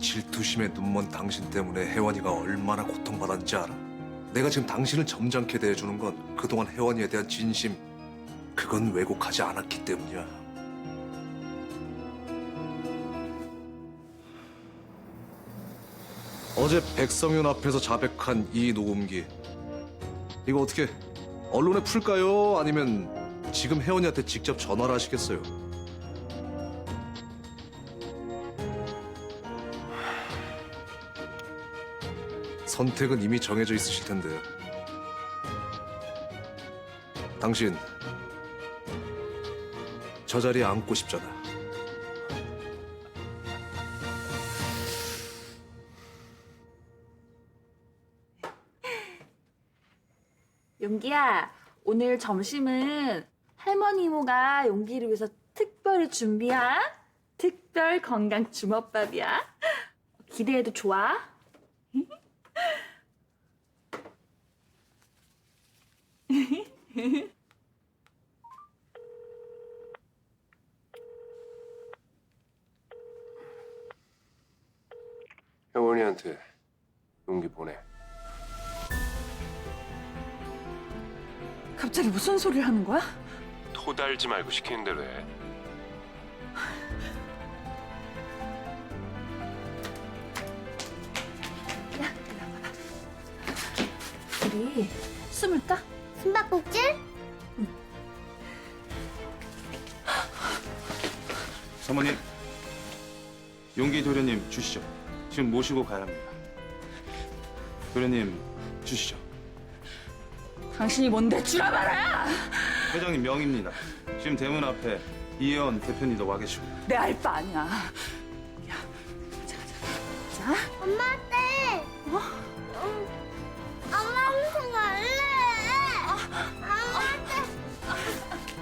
질투심에 눈먼 당신 때문에 혜원이가 얼마나 고통받았는지 알아? 내가 지금 당신을 점잖게 대해주는 건 그동안 혜원이에 대한 진심, 그건 왜곡하지 않았기 때문이야. 어제 백성윤 앞에서 자백한 이 녹음기, 이거 어떻게 언론에 풀까요? 아니면 지금 혜원이한테 직접 전화를 하시겠어요? 선택은 이미 정해져 있으실 텐데. 당신 저 자리에 앉고 싶잖아. 용기야, 오늘 점심은 할머니 이모가 용기를 위해서 특별히 준비한 특별 건강 주먹밥이야. 기대해도 좋아? 혜원이한테 용기 보내. 갑자기 무슨 소리를 하는 거야? 토달지 말고 시키는 대로 해. 야, 나와봐. 우리 숨을까? 숨바꼭질? 사모님, 용기 도련님 주시죠. 지금 모시고 가야 합니다. 도련님 주시죠. 당신이 뭔데 주라 말아야! 회장님 명입니다. 지금 대문 앞에 이혜원 대표님도 와 계시고. 내 알 바 아니야. 야, 자. 엄마 어때? 엄마 무슨 갈래? 엄마 어때?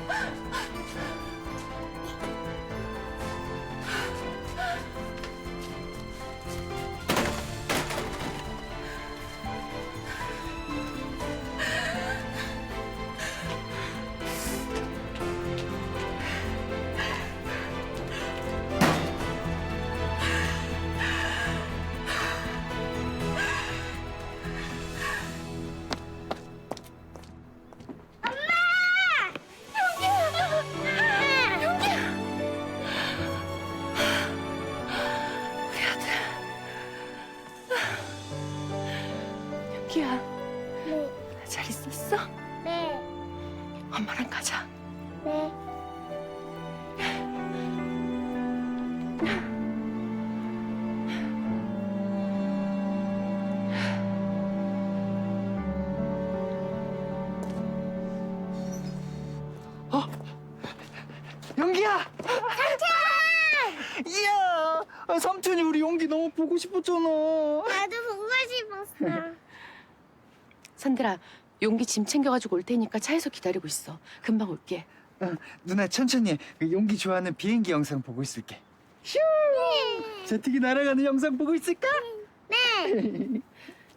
용기야, 네, 잘 있었어? 네, 엄마랑 가자. 네. 용기야! 삼촌! 이야! 삼촌이 우리 용기 너무 보고 싶었잖아. 나도 보고 싶었어. 선들아, 용기 짐 챙겨가지고 올 테니까 차에서 기다리고 있어. 금방 올게. 누나 천천히 그 용기 좋아하는 비행기 영상 보고 있을게. 슈! 제트기 날아가는 영상 보고 있을까? 네,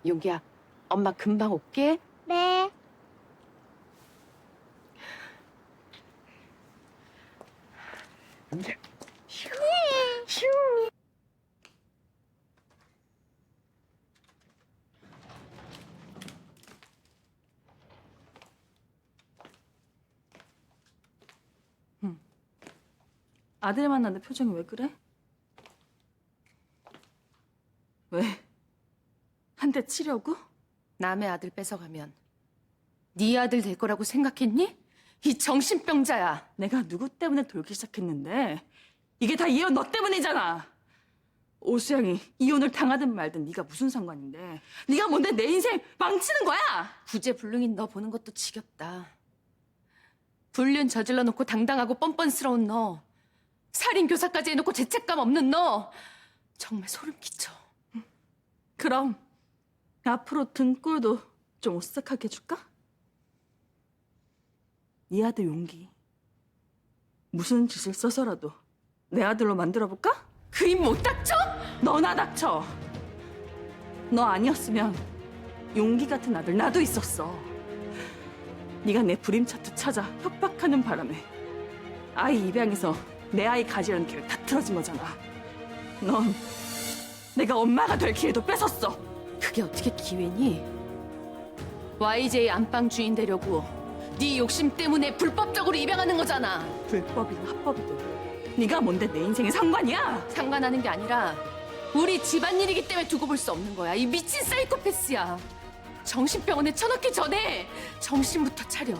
용기야, 엄마 금방 올게. 네. 용기야. 슈! 슈! 아들 만났는데 표정이 왜 그래? 왜? 한 대 치려고? 남의 아들 뺏어가면 네 아들 될 거라고 생각했니? 이 정신병자야. 내가 누구 때문에 돌기 시작했는데 이게 다 이혼 너 때문이잖아. 오수영이 이혼을 당하든 말든 네가 무슨 상관인데 네가 뭔데 내 인생 망치는 거야? 구제불능인 너 보는 것도 지겹다. 불륜 저질러 놓고 당당하고 뻔뻔스러운 너, 살인 교사까지 해놓고 죄책감 없는 너, 정말 소름 끼쳐. 그럼 앞으로 등골도 좀 오싹하게 해줄까? 네 아들 용기 무슨 짓을 써서라도 내 아들로 만들어볼까? 그 입 못 닥쳐? 너나 닥쳐. 너 아니었으면 용기 같은 아들 나도 있었어. 네가 내 불임 차트 찾아 협박하는 바람에 아이 입양해서 내 아이 가지려는 계획 다 틀어진 거잖아. 넌 내가 엄마가 될 기회도 뺏었어. 그게 어떻게 기회니? YJ 안방 주인 되려고 네 욕심 때문에 불법적으로 입양하는 거잖아. 불법이든 합법이든 네가 뭔데 내 인생에 상관이야? 상관하는 게 아니라 우리 집안일이기 때문에 두고 볼 수 없는 거야. 이 미친 사이코패스야. 정신병원에 쳐넣기 전에 정신부터 차려.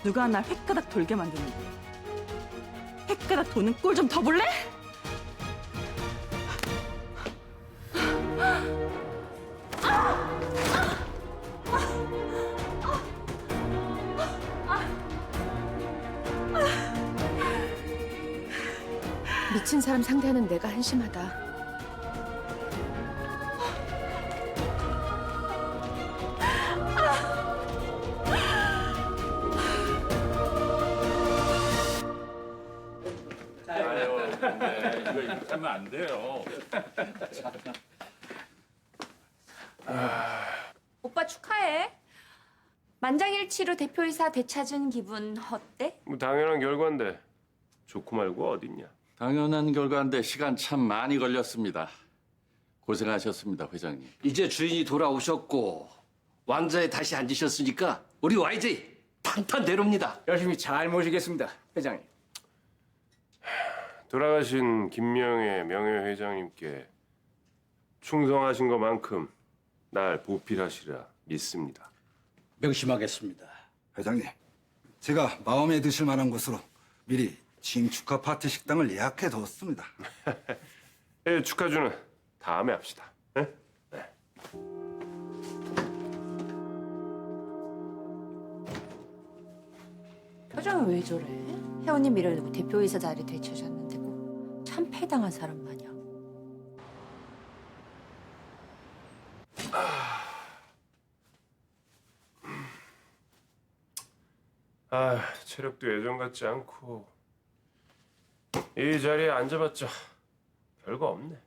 누가 날 획가닥 돌게 만드는데 획가닥 도는 꼴 좀 더 볼래? 미친 사람 상대하는 내가 한심하다. 하면 안 돼요. 오빠 축하해. 만장일치로 대표이사 되찾은 기분 어때? 뭐 당연한 결과인데 좋고 말고 어딨냐. 당연한 결과인데 시간 참 많이 걸렸습니다. 고생하셨습니다, 회장님. 이제 주인이 돌아오셨고 왕자에 다시 앉으셨으니까 우리 YJ 탄탄대로입니다. 열심히 잘 모시겠습니다, 회장님. 돌아가신 김명애 명예회장님께 충성하신 것만큼 날 보필하시라 믿습니다. 명심하겠습니다. 회장님, 제가 마음에 드실 만한 곳으로 미리 취임 축하 파티 식당을 예약해 뒀습니다. 예, 축하주는 다음에 합시다. 예? 네. 표정이 왜 저래? 혜원님 미래를 대표이사 자리 되찾았는데고 참 패당한 사람 마냥. 아, 체력도 예전 같지 않고 이 자리에 앉아봤자 별거 없네.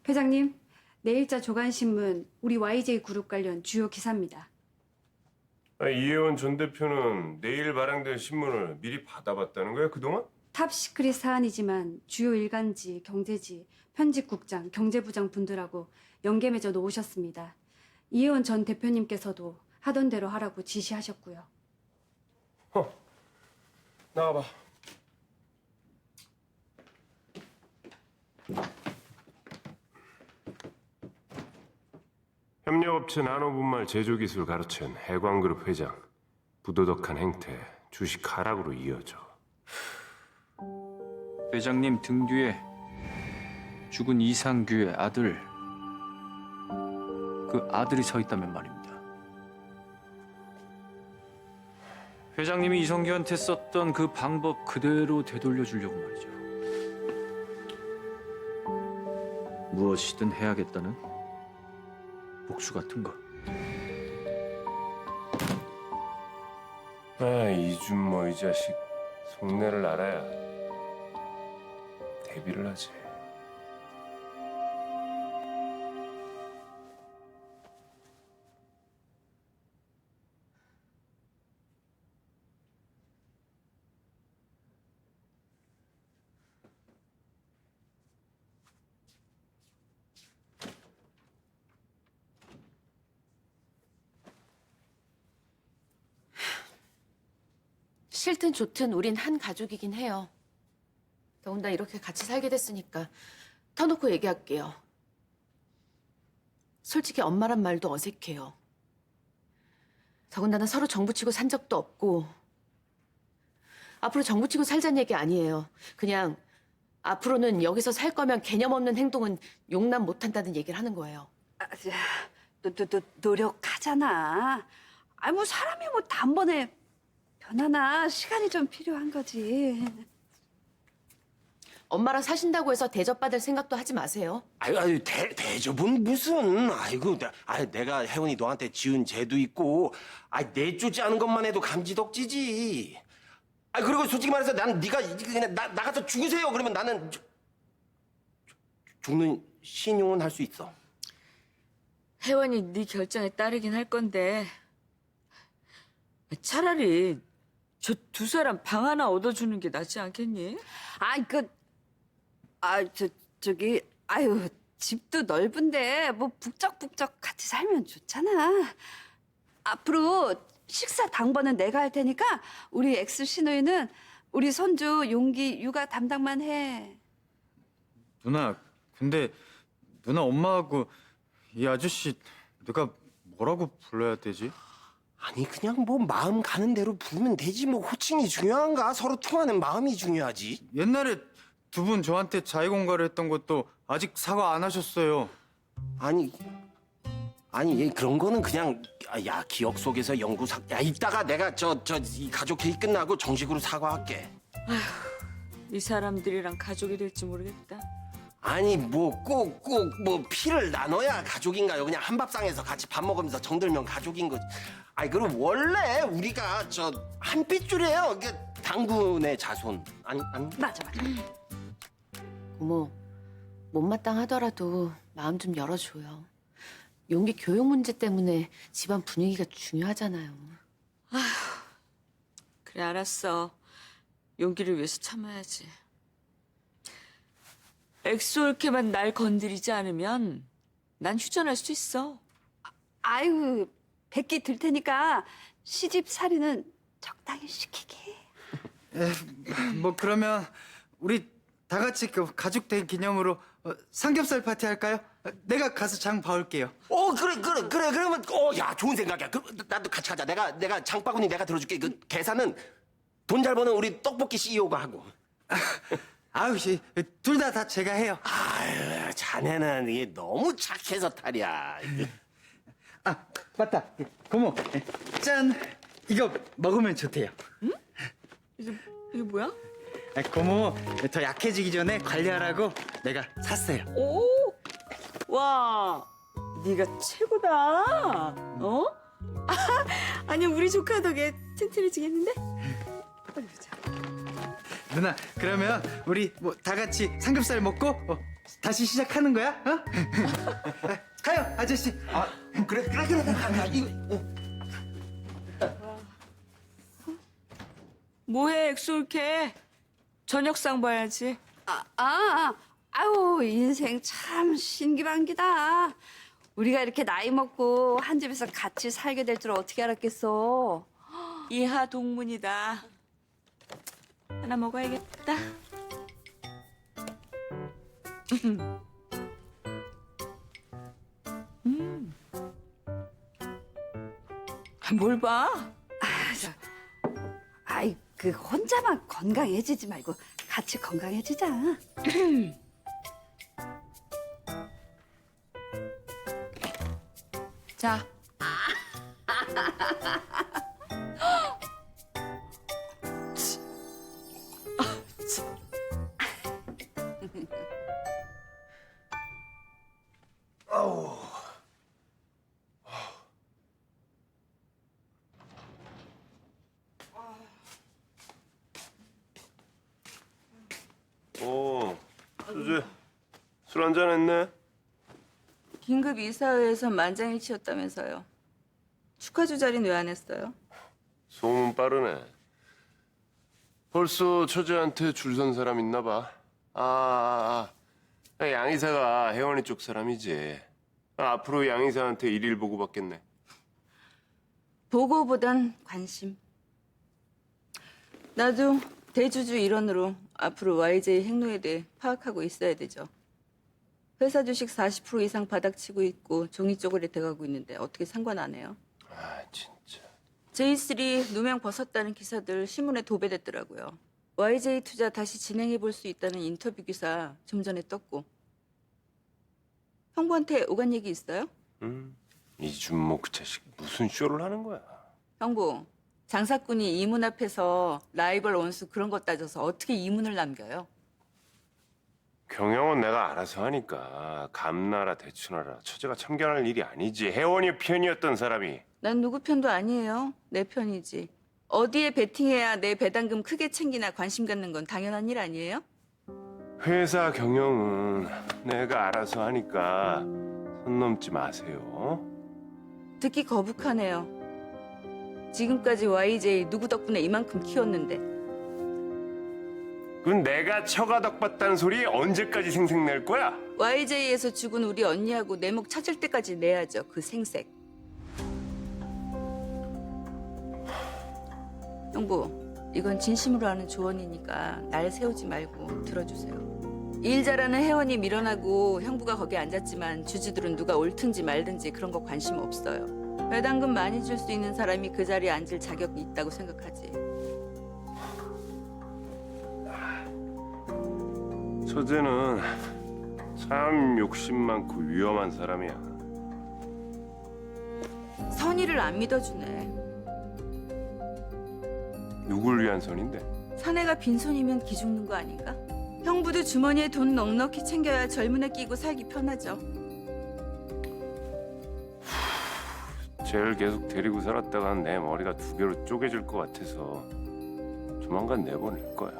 회장님, 내일자 조간신문 우리 YJ 그룹 관련 주요 기사입니다. 이혜원 전 대표는 내일 발행될 신문을 미리 받아봤다는 거야, 그동안? 탑시크릿 사안이지만 주요 일간지, 경제지, 편집국장, 경제부장 분들하고 연계 맺어 놓으셨습니다. 이혜원 전 대표님께서도 하던 대로 하라고 지시하셨고요. 나와봐. 협력업체 나노분말 제조기술 가르친 해광그룹 회장 부도덕한 행태 주식 하락으로 이어져. 회장님 등 뒤에 죽은 이상규의 아들, 그 아들이 서 있다면 말입니다. 회장님이 이성규한테 썼던 그 방법 그대로 되돌려주려고 말이죠. 무엇이든 해야겠다는 복수 같은 거. 아, 이준모 이 자식 속내를 알아야 데뷔를 하지. 싫든 좋든 우린 한 가족이긴 해요. 더군다나 이렇게 같이 살게 됐으니까 터놓고 얘기할게요. 솔직히 엄마란 말도 어색해요. 더군다나 서로 정부치고 산 적도 없고 앞으로 정부치고 살자는 얘기 아니에요. 그냥 앞으로는 여기서 살 거면 개념 없는 행동은 용납 못한다는 얘기를 하는 거예요. 노력하잖아. 뭐 사람이 뭐 단번에 변하나 시간이 좀 필요한 거지. 엄마랑 사신다고 해서 대접받을 생각도 하지 마세요. 아유, 대접은 무슨? 아이고, 내가 혜원이 너한테 지은 죄도 있고, 내쫓지 않은 것만 해도 감지덕지지. 그리고 솔직히 말해서 난 네가 그냥 나가서 죽으세요. 그러면 나는 죽는 신용은 할 수 있어. 혜원이 네 결정에 따르긴 할 건데 차라리 저 두 사람 방 하나 얻어주는 게 낫지 않겠니? 저기 아유 집도 넓은데 뭐 북적북적 같이 살면 좋잖아. 앞으로 식사 당번은 내가 할 테니까 우리 엑스 시누이는 우리 손주 용기 육아 담당만 해. 누나, 근데 누나 엄마하고 이 아저씨 내가 뭐라고 불러야 되지? 아니 그냥 뭐 마음 가는 대로 부르면 되지 뭐 호칭이 중요한가? 서로 통하는 마음이 중요하지. 옛날에 두 분 저한테 자의공갈을 했던 것도 아직 사과 안 하셨어요. 아니 얘 그런 거는 그냥 야 기억 속에서 야 이따가 내가 이 가족 회의 끝나고 정식으로 사과할게. 이 사람들이랑 가족이 될지 모르겠다. 아니 뭐 꼭 뭐 피를 나눠야 가족인가요? 그냥 한 밥상에서 같이 밥 먹으면서 정들면 가족인 거지. 아니 그럼 원래 우리가 한 핏줄이에요. 이게 당군의 자손. 아니 맞아. 고모, 못마땅하더라도 마음 좀 열어줘요. 용기 교육 문제 때문에 집안 분위기가 중요하잖아요. 그래 알았어. 용기를 위해서 참아야지. 엑소올케만 날 건드리지 않으면 난 휴전할 수 있어. 아유 백기 들 테니까 시집 살이는 적당히 시키게. 뭐 그러면 우리 다 같이 그 가족 된 기념으로 삼겹살 파티 할까요? 내가 가서 장 봐올게요. 그래 그러면 야 좋은 생각이야. 그럼 나도 같이 가자. 내가 장바구니 내가 들어줄게. 그 계산은 돈 잘 버는 우리 떡볶이 CEO가 하고. 아유 둘 다 제가 해요. 아유 자네는 이게 너무 착해서 탈이야. 아 맞다 고모 짠 이거 먹으면 좋대요. 이게 뭐야? 고모 더 약해지기 전에 관리하라고 내가 샀어요. 오! 와, 네가 최고다. 어? 아니 우리 조카 덕에 튼튼해지겠는데? 빨리 보자. 누나 그러면 우리 뭐 다 같이 삼겹살 먹고 다시 시작하는 거야? 어? 가요 아저씨. 그래. 뭐해 엑소올케? 저녁상 봐야지. 아유 인생 참 신기반기다. 우리가 이렇게 나이 먹고 한 집에서 같이 살게 될 줄 어떻게 알았겠어. 이하 동문이다. 하나 먹어야겠다. 뭘 봐? 아이 그 혼자만 건강해지지 말고 같이 건강해지자. 자, 수지, 술 한잔 했네? 긴급 이사회에서 만장일치였다면서요. 축하주 자리는 왜 안 했어요? 소문 빠르네. 벌써 처제한테 줄 선 사람 있나 봐. 양 이사가 혜원이 쪽 사람이지. 앞으로 양 이사한테 일일 보고 받겠네. 보고보단 관심. 나도 대주주 일원으로 앞으로 YJ 행로에 대해 파악하고 있어야 되죠. 회사 주식 40% 이상 바닥치고 있고 종이 쪼그레 돼가고 있는데 어떻게 상관 안 해요? 진짜. J3 누명 벗었다는 기사들 신문에 도배됐더라고요. YJ 투자 다시 진행해 볼 수 있다는 인터뷰 기사 좀 전에 떴고. 형부한테 오간 얘기 있어요? 이준모 그 자식 무슨 쇼를 하는 거야? 형부, 장사꾼이 이문 앞에서 라이벌 원수 그런 거 따져서 어떻게 이문을 남겨요? 경영은 내가 알아서 하니까 감나라 대추나라 처제가 참견할 일이 아니지. 혜원이 편이었던 사람이. 난 누구 편도 아니에요. 내 편이지. 어디에 베팅해야 내 배당금 크게 챙기나 관심 갖는 건 당연한 일 아니에요? 회사 경영은 내가 알아서 하니까 손 넘지 마세요. 듣기 거북하네요. 지금까지 YJ 누구 덕분에 이만큼 키웠는데. 그건 내가 처가덕봤다는 소리 언제까지 생색낼 거야? YJ에서 죽은 우리 언니하고 내 목 찾을 때까지 내야죠, 그 생색. 형부, 이건 진심으로 하는 조언이니까 날 세우지 말고 들어주세요. 일 잘하는 혜원이 밀어나고 형부가 거기 앉았지만 주주들은 누가 옳든지 말든지 그런 거 관심 없어요. 배당금 많이 줄 수 있는 사람이 그 자리에 앉을 자격이 있다고 생각하지. 처제는 참 욕심 많고 위험한 사람이야. 선의를 안 믿어주네. 누굴 위한 선인데? 사내가 빈손이면 기죽는 거 아닌가? 형부도 주머니에 돈 넉넉히 챙겨야 젊은 애 끼고 살기 편하죠. 쟤를 계속 데리고 살았다간 내 머리가 두 개로 쪼개질 것 같아서 조만간 내보낼 거야.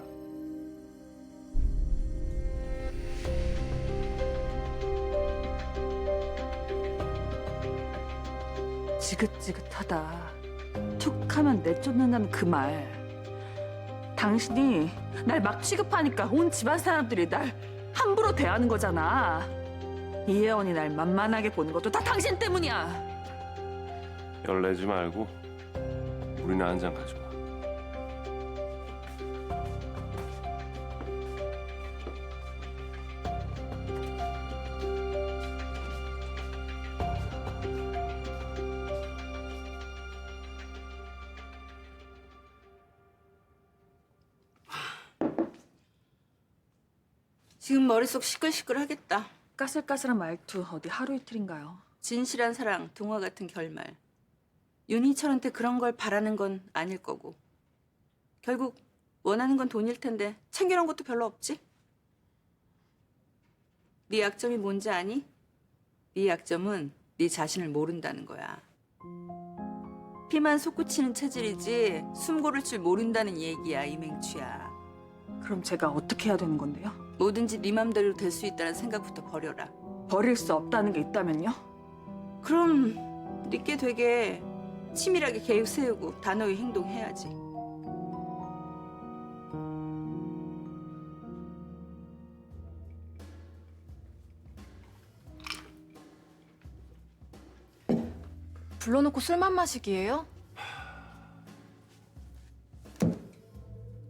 지긋지긋하다. 툭 하면 내쫓는다는 그 말. 당신이 날 막 취급하니까 온 집안 사람들이 날 함부로 대하는 거잖아. 이혜원이 날 만만하게 보는 것도 다 당신 때문이야. 열내지 말고 우리나 한 잔 가져와. 지금 머릿속 시끌시끌하겠다. 까슬까슬한 말투 어디 하루 이틀인가요? 진실한 사랑, 동화 같은 결말. 윤희철한테 그런 걸 바라는 건 아닐 거고. 결국 원하는 건 돈일 텐데 챙겨놓은 것도 별로 없지? 네 약점이 뭔지 아니? 네 약점은 네 자신을 모른다는 거야. 피만 솟구치는 체질이지 숨 고를 줄 모른다는 얘기야, 이맹추야. 그럼 제가 어떻게 해야 되는 건데요? 뭐든지 네 맘대로 될 수 있다는 생각부터 버려라. 버릴 수 없다는 게 있다면요? 그럼 네게 되게 치밀하게 계획 세우고 단호히 행동해야지. 불러놓고 술만 마시기예요?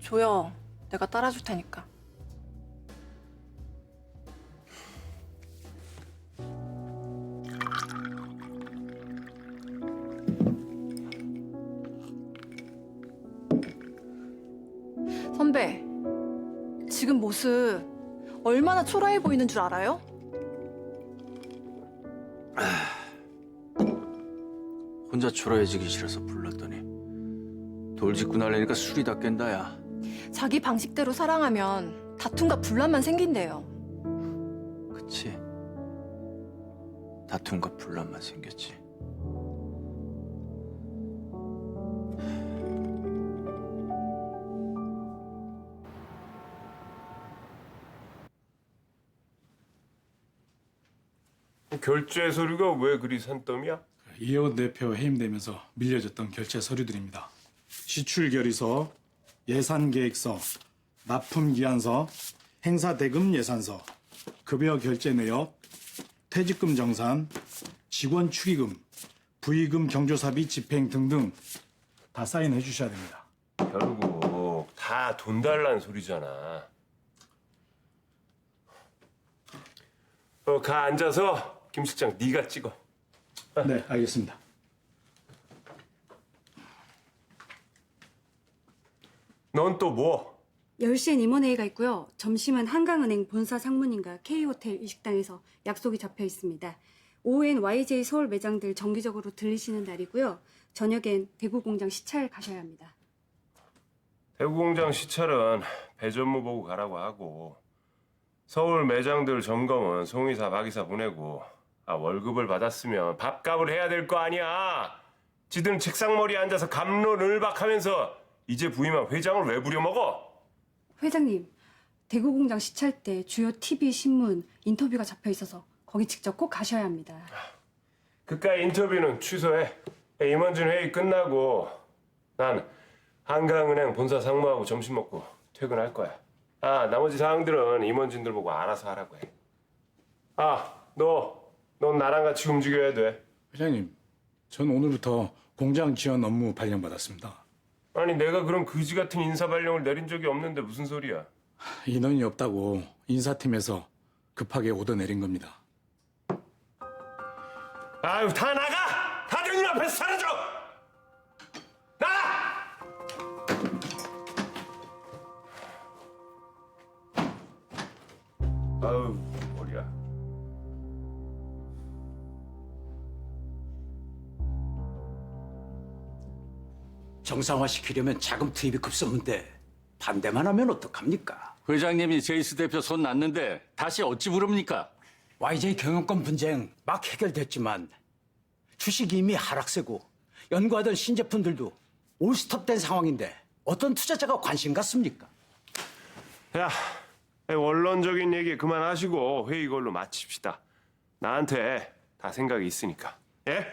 줘요. 내가 따라줄 테니까. 선배, 지금 모습 얼마나 초라해 보이는 줄 알아요? 혼자 초라해지기 싫어서 불렀더니 돌직구 날리니까 술이 다 깬다 야. 자기 방식대로 사랑하면 다툼과 분란만 생긴대요. 그치? 다툼과 분란만 생겼지. 결제 서류가 왜 그리 산더미야? 이혜원 대표 해임되면서 밀려졌던 결제 서류들입니다. 시출결의서, 예산계획서, 납품기한서, 행사대금 예산서, 급여 결제 내역, 퇴직금 정산, 직원 축의금, 부의금 경조사비 집행 등등 다 사인해 주셔야 됩니다. 결국 다 돈 달라는 소리잖아. 가 앉아서 김 실장 네가 찍어. 네, 알겠습니다. 넌 또 뭐? 10시엔 임원회의가 있고요. 점심은 한강은행 본사 상무님과 K호텔 이 식당에서 약속이 잡혀 있습니다. 오후엔 YJ 서울 매장들 정기적으로 들리시는 날이고요. 저녁엔 대구 공장 시찰 가셔야 합니다. 대구 공장 시찰은 배전무 보고 가라고 하고 서울 매장들 점검은 송이사 박이사 보내고 월급을 받았으면 밥값을 해야 될 거 아니야. 지들은 책상머리에 앉아서 갑론을박하면서 이제 부임한 회장을 왜 부려먹어? 회장님, 대구 공장 시찰 때 주요 TV, 신문, 인터뷰가 잡혀 있어서 거기 직접 꼭 가셔야 합니다. 그깟 인터뷰는 취소해. 임원진 회의 끝나고 난 한강은행 본사 상무하고 점심 먹고 퇴근할 거야. 아, 나머지 사항들은 임원진들 보고 알아서 하라고 해. 아, 넌 나랑 같이 움직여야 돼. 회장님, 전 오늘부터 공장 지원 업무 발령받았습니다. 아니, 내가 그런 그지 같은 인사 발령을 내린 적이 없는데 무슨 소리야? 인원이 없다고 인사팀에서 급하게 오더 내린 겁니다. 아유, 다 나가! 다들 눈앞에서 사라져! 나가! 아유, 머리야. 정상화시키려면 자금 투입이 급선무인데 반대만 하면 어떡합니까? 회장님이 제이스 대표 손 놨는데 다시 어찌 부릅니까? YJ 경영권 분쟁 막 해결됐지만 주식이 이미 하락세고 연구하던 신제품들도 올스톱된 상황인데 어떤 투자자가 관심 갖습니까? 야, 원론적인 얘기 그만하시고 회의 이걸로 마칩시다. 나한테 다 생각이 있으니까. 예?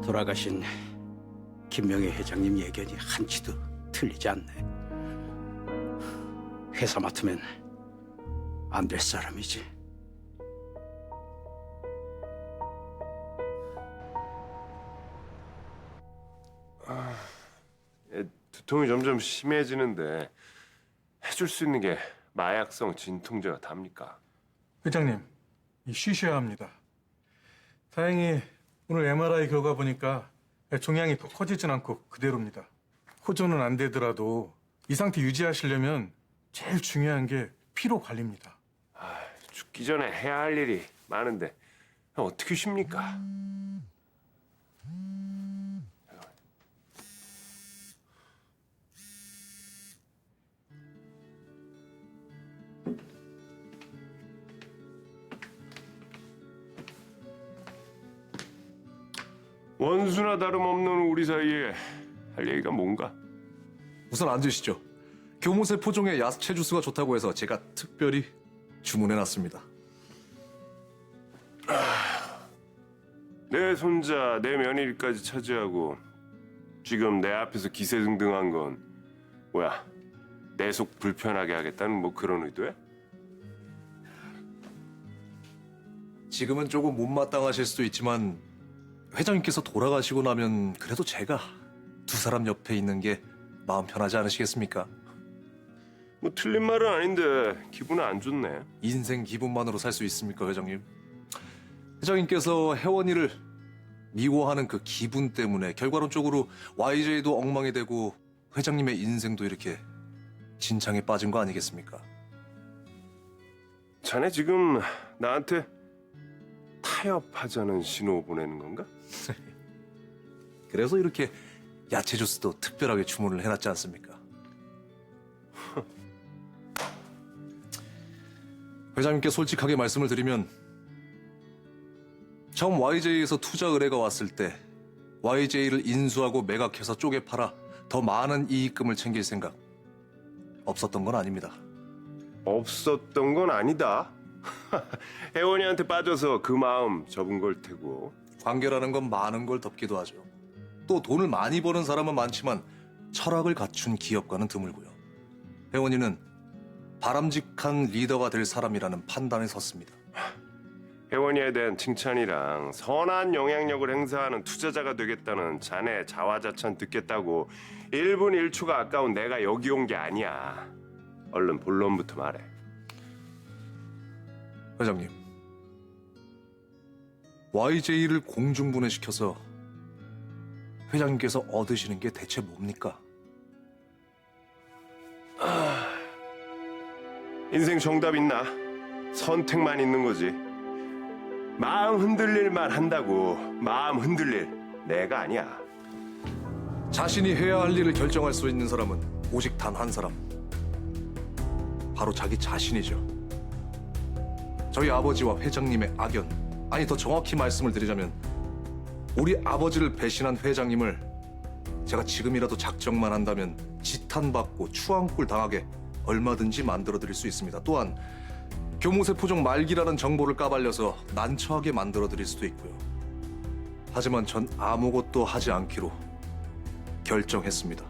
돌아가신 김명희 회장님 예견이 한치도 틀리지 않네. 회사 맡으면 안 될 사람이지. 두통이 점점 심해지는데 해줄 수 있는 게 마약성 진통제가 답니까? 회장님, 쉬셔야 합니다. 다행히 오늘 MRI 결과 보니까 종양이 더 커지진 않고 그대로입니다. 호전은 안 되더라도 이 상태 유지하시려면 제일 중요한 게 피로 관리입니다. 죽기 전에 해야 할 일이 많은데 어떻게 쉽니까? 원수나 다름없는 우리 사이에 할 얘기가 뭔가? 우선 앉으시죠. 교무세 포종에 야채 주스가 좋다고 해서 제가 특별히 주문해놨습니다. 내 손자, 내 며느리까지 차지하고 지금 내 앞에서 기세등등한 건 뭐야? 내 속 불편하게 하겠다는 뭐 그런 의도야? 지금은 조금 못마땅하실 수도 있지만 회장님께서 돌아가시고 나면 그래도 제가 두 사람 옆에 있는 게 마음 편하지 않으시겠습니까? 뭐 틀린 말은 아닌데 기분은 안 좋네. 인생 기분만으로 살 수 있습니까, 회장님? 회장님께서 혜원이를 미워하는 그 기분 때문에 결과론적으로 YJ도 엉망이 되고 회장님의 인생도 이렇게 진창에 빠진 거 아니겠습니까? 자네 지금 나한테 타협하자는 신호 보내는 건가? 그래서 이렇게 야채 주스도 특별하게 주문을 해놨지 않습니까? 회장님께 솔직하게 말씀을 드리면 처음 YJ에서 투자 의뢰가 왔을 때 YJ를 인수하고 매각해서 쪼개 팔아 더 많은 이익금을 챙길 생각 없었던 건 아닙니다. 없었던 건 아니다. 혜원이한테 빠져서 그 마음 접은 걸 테고. 관계라는 건 많은 걸 덮기도 하죠. 또 돈을 많이 버는 사람은 많지만 철학을 갖춘 기업가는 드물고요. 혜원이는 바람직한 리더가 될 사람이라는 판단에 섰습니다. 혜원이에 대한 칭찬이랑 선한 영향력을 행사하는 투자자가 되겠다는 자네 자화자찬 듣겠다고 1분 1초가 아까운 내가 여기 온 게 아니야. 얼른 본론부터 말해. 회장님, YJ를 공중분해시켜서 회장님께서 얻으시는 게 대체 뭡니까? 인생 정답 있나? 선택만 있는 거지. 마음 흔들릴 만 한다고 마음 흔들릴 내가 아니야. 자신이 해야 할 일을 결정할 수 있는 사람은 오직 단 한 사람. 바로 자기 자신이죠. 저희 아버지와 회장님의 악연, 아니 더 정확히 말씀을 드리자면 우리 아버지를 배신한 회장님을 제가 지금이라도 작정만 한다면 지탄받고 추앙꿀 당하게 얼마든지 만들어 드릴 수 있습니다. 또한 교무세포종 말기라는 정보를 까발려서 난처하게 만들어드릴 수도 있고요. 하지만 전 아무것도 하지 않기로 결정했습니다.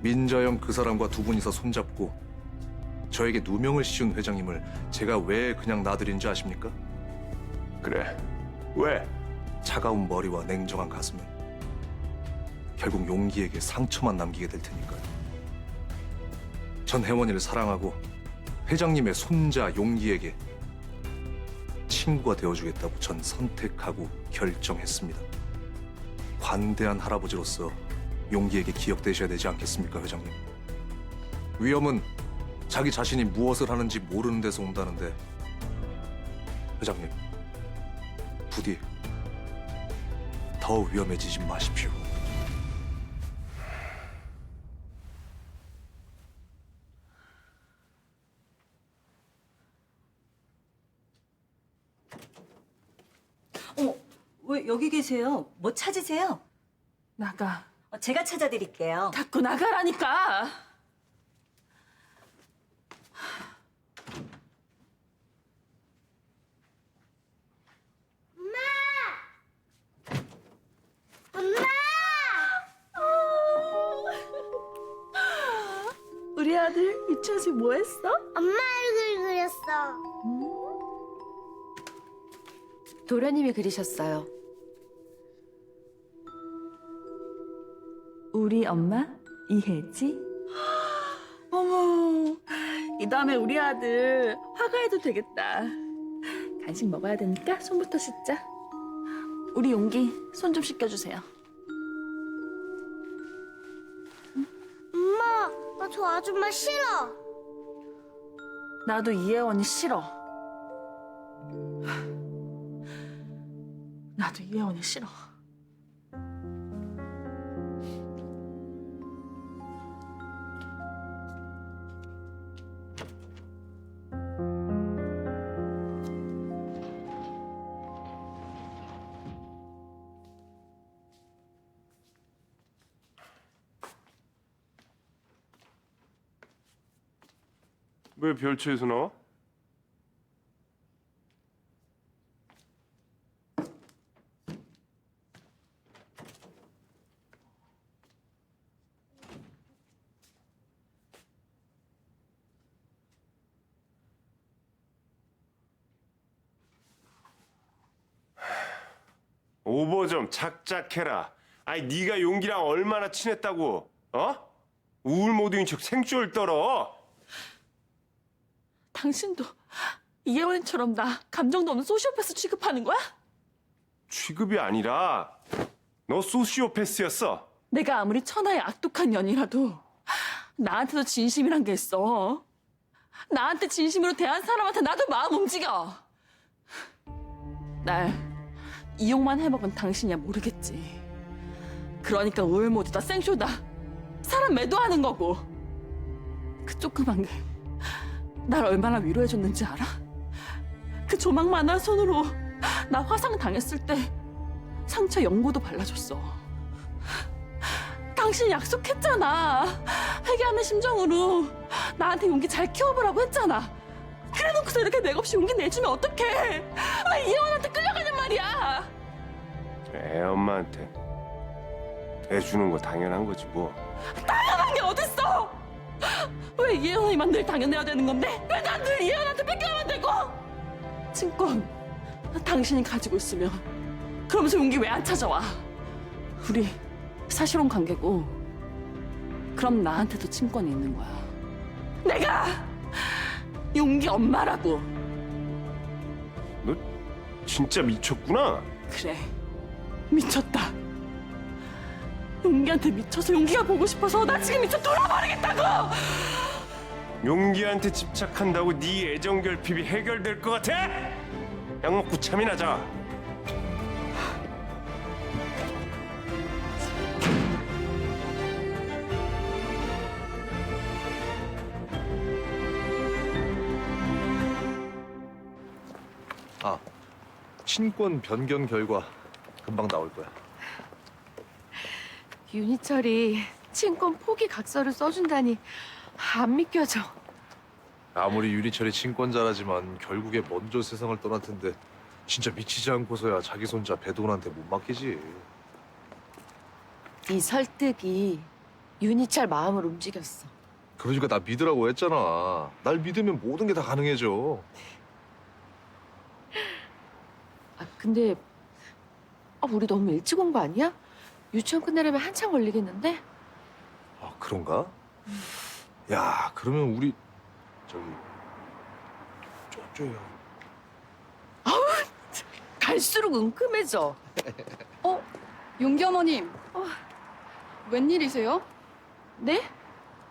민자영 그 사람과 두 분이서 손잡고 저에게 누명을 씌운 회장님을 제가 왜 그냥 놔드린 줄 아십니까? 그래. 왜? 차가운 머리와 냉정한 가슴은 결국 용기에게 상처만 남기게 될 테니까요. 전 혜원이를 사랑하고 회장님의 손자 용기에게 친구가 되어주겠다고 전 선택하고 결정했습니다. 관대한 할아버지로서 용기에게 기억되셔야 되지 않겠습니까, 회장님? 위험은 자기 자신이 무엇을 하는지 모르는 데서 온다는데, 회장님, 부디 더 위험해지지 마십시오. 왜 여기 계세요? 뭐 찾으세요? 나가. 제가 찾아드릴게요. 자꾸 나가라니까. 우리 아들 유치원에서 뭐 했어? 엄마 얼굴 그렸어. 도련님이 그리셨어요. 우리 엄마 이혜지? 어머, 이 다음에 우리 아들 화가해도 되겠다. 간식 먹어야 되니까 손부터 씻자. 우리 용기 손 좀 씻겨주세요. 엄마, 나 저 아줌마 싫어. 나도 이혜원이 싫어. 나도 이혜원이 싫어. 왜 별초에서 나와? 오버 좀 착착해라. 아니 네가 용기랑 얼마나 친했다고? 어? 우울 모드인 척 생쇼를 떨어. 당신도 이혜원처럼 나 감정도 없는 소시오패스 취급하는 거야? 취급이 아니라 너 소시오패스였어. 내가 아무리 천하의 악독한 년이라도 나한테도 진심이란 게 있어. 나한테 진심으로 대한 사람한테 나도 마음 움직여. 날 이용만 해먹은 당신이야 모르겠지. 그러니까 우울 모드다 생쇼다 사람 매도하는 거고. 그 조그만 게 날 얼마나 위로해줬는지 알아? 그 조망만한 손으로 나 화상 당했을 때 상처 연고도 발라줬어. 당신 약속했잖아. 회개하는 심정으로 나한테 용기 잘 키워보라고 했잖아. 그래놓고서 이렇게 맥없이 용기 내주면 어떡해? 왜 이혜원한테 끌려가냔 말이야. 애 엄마한테 해주는 거 당연한 거지 뭐. 당연한 게 어딨어? 왜 이혜원이만 늘 당연해야 되는 건데? 왜 난 늘 이혜원한테 뺏겨가면 되고? 친권 당신이 가지고 있으면 그러면서 용기 왜 안 찾아와? 우리 사실혼 관계고 그럼 나한테도 친권이 있는 거야. 내가 용기 엄마라고. 너 진짜 미쳤구나. 그래, 미쳤다. 용기한테 미쳐서 용기가 보고 싶어서 나 지금 미쳐 돌아버리겠다고. 용기한테 집착한다고 네 애정 결핍이 해결될 것 같아? 약 먹고 잠이나 자. 아, 친권 변경 결과 금방 나올 거야. 윤희철이 친권 포기 각서를 써준다니 안 믿겨져. 아무리 유리철이 친권자라지만 결국에 먼저 세상을 떠날 텐데 진짜 미치지 않고서야 자기 손자 배동원한테 못 맡기지. 네 설득이 윤희철 마음을 움직였어. 그러니까 나 믿으라고 했잖아. 날 믿으면 모든 게 다 가능해져. 아 근데 우리 너무 일찍 온 거 아니야? 유치원 끝내려면 한참 걸리겠는데? 아 그런가? 야 그러면 우리 저기 쪼쪼야. 갈수록 은큼해져. 용기 어머님. 웬일이세요? 네?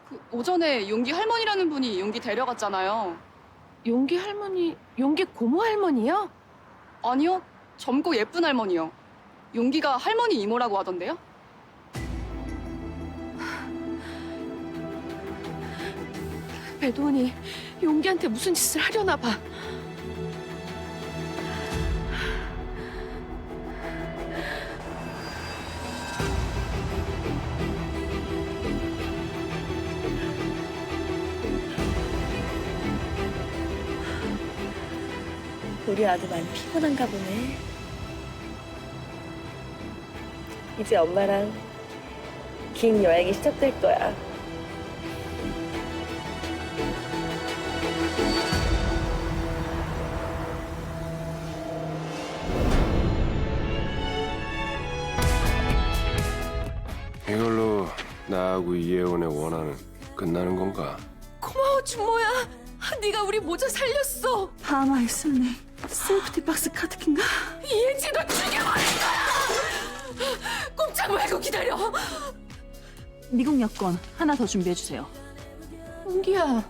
그 오전에 용기 할머니라는 분이 용기 데려갔잖아요. 용기 할머니, 용기 고모 할머니요? 아니요, 젊고 예쁜 할머니요. 용기가 할머니 이모라고 하던데요? 배도원이 용기한테 무슨 짓을 하려나 봐. 우리 아들 많이 피곤한가 보네. 이제 엄마랑 긴 여행이 시작될 거야. 이걸로 나하고 이혜원의 원한은 끝나는 건가? 고마워 준모야. 네가 우리 모자 살렸어. 파마이슨의 세이프티 박스 카드인가? 이혜지 너 죽여버릴 거야. 꼼짝 말고 기다려. 미국 여권 하나 더 준비해 주세요. 용기야.